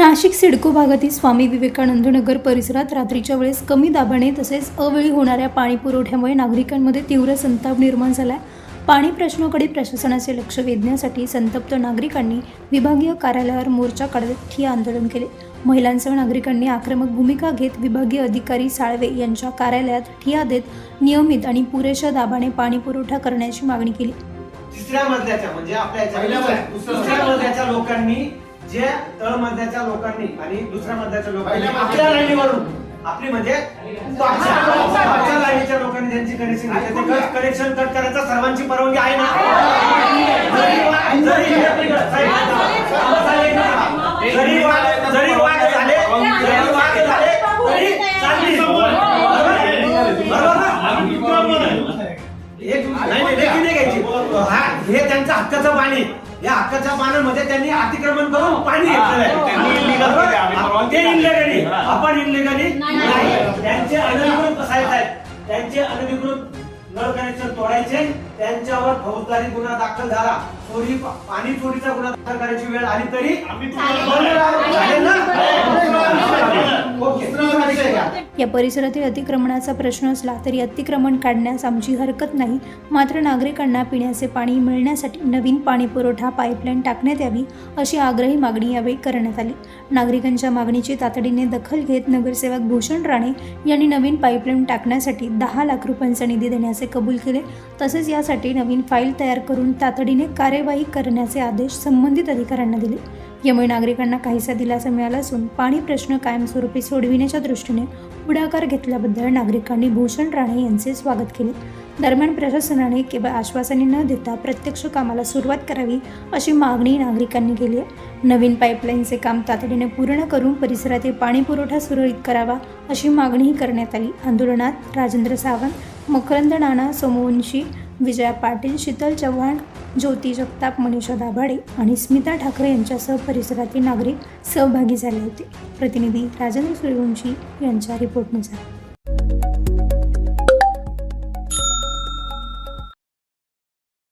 नाशिक सिडको भागातील स्वामी विवेकानंद नगर परिसरात रात्रीच्या वेळेस कमी दाबाने तसेच अवेळी होणाऱ्या पाणी पुरवठ्यामुळे नागरिकांमध्ये तीव्र संताप निर्माण झाला आहे। पाणी प्रश्नाकडे प्रशासनाचे लक्ष वेधण्यासाठी संतप्त नागरिकांनी विभागीय कार्यालयावर मोर्चा काढत ठिय्या आंदोलन केले। महिलांसह नागरिकांनी आक्रमक भूमिका घेत विभागीय अधिकारी साळवे यांच्या कार्यालयात ठिय्या देत नियमित आणि पुरेशा दाबाने पाणी पुरवठा करण्याची मागणी केली। तिसऱ्या मजल्याच्या म्हणजे आपल्या दुसऱ्या मजल्याच्या लोकांनी जे तळमजल्याच्या लोकांनी आणि दुसऱ्या मजल्याच्या लोकांनी आपल्या लाईनीवरून आपली म्हणजे आपल्या लाईनीच्या लोकांनी ज्यांची कनेक्शन घेतले ते कनेक्शन कट करायचा सर्वांची परवानगी आहे ना? जरी वाद झाले तरी चालली हे त्यांचं हक्काचं पाणी, या हक्काच्या पाण्यामध्ये त्यांनी अतिक्रमण करून पाणी घेतलेलं आहे। आपण इल्लीगली नाही, त्यांचे अनधिकृत साईट आहेत, त्यांचे अनधिकृत नळ कनेक्शन तोडायचे, त्यांच्यावर फौजदारी गुन्हा दाखल झाला, चोरी पाणी चोरीचा गुन्हा दाखल करायची वेळ आली तरी या परिसरातील अतिक्रमणाचा प्रश्न असला तरी अतिक्रमण काढण्यास आमची हरकत नाही, मात्र नागरिकांना पिण्याचे पाणी मिळण्यासाठी नवीन पाणी पुरवठा पाईपलाईन टाकण्यात यावी अशी आग्रही मागणी यावेळी करण्यात आली। नागरिकांच्या मागणीची तातडीने दखल घेत नगरसेवक भूषण राणे यांनी नवीन पाईपलाईन टाकण्यासाठी 10 लाख रुपयांचा निधी देण्याचे कबूल केले। तसेच यासाठी नवीन फाईल तयार करून तातडीने कार्यवाही करण्याचे आदेश संबंधित अधिकाऱ्यांना दिले। यामुळे नागरिकांना काहीसा दिलासा मिळाला असून पाणी प्रश्न कायमस्वरूपी सोडविण्याच्या दृष्टीने पुढाकार घेतल्याबद्दल नागरिकांनी भूषण राणे यांचे स्वागत केले। दरम्यान प्रशासनाने केवळ आश्वासने न देता प्रत्यक्ष कामाला सुरुवात करावी अशी मागणी नागरिकांनी केली आहे। नवीन पाईपलाईनचे काम तातडीने पूर्ण करून परिसरातील पाणी पुरवठा सुरळीत करावा अशी मागणीही करण्यात आली। आंदोलनात राजेंद्र सावंत, मकरंद नाना, सोमवंशी, विजया पाटील, शीतल चव्हाण, ज्योती जगताप, मनीषा दाभाडे आणि स्मिता ठाकरे यांच्यासह परिसरातील नागरिक सहभागी झाले होते। प्रतिनिधी राजेंद्र सूर्यवंशी यांच्या रिपोर्टनुसार।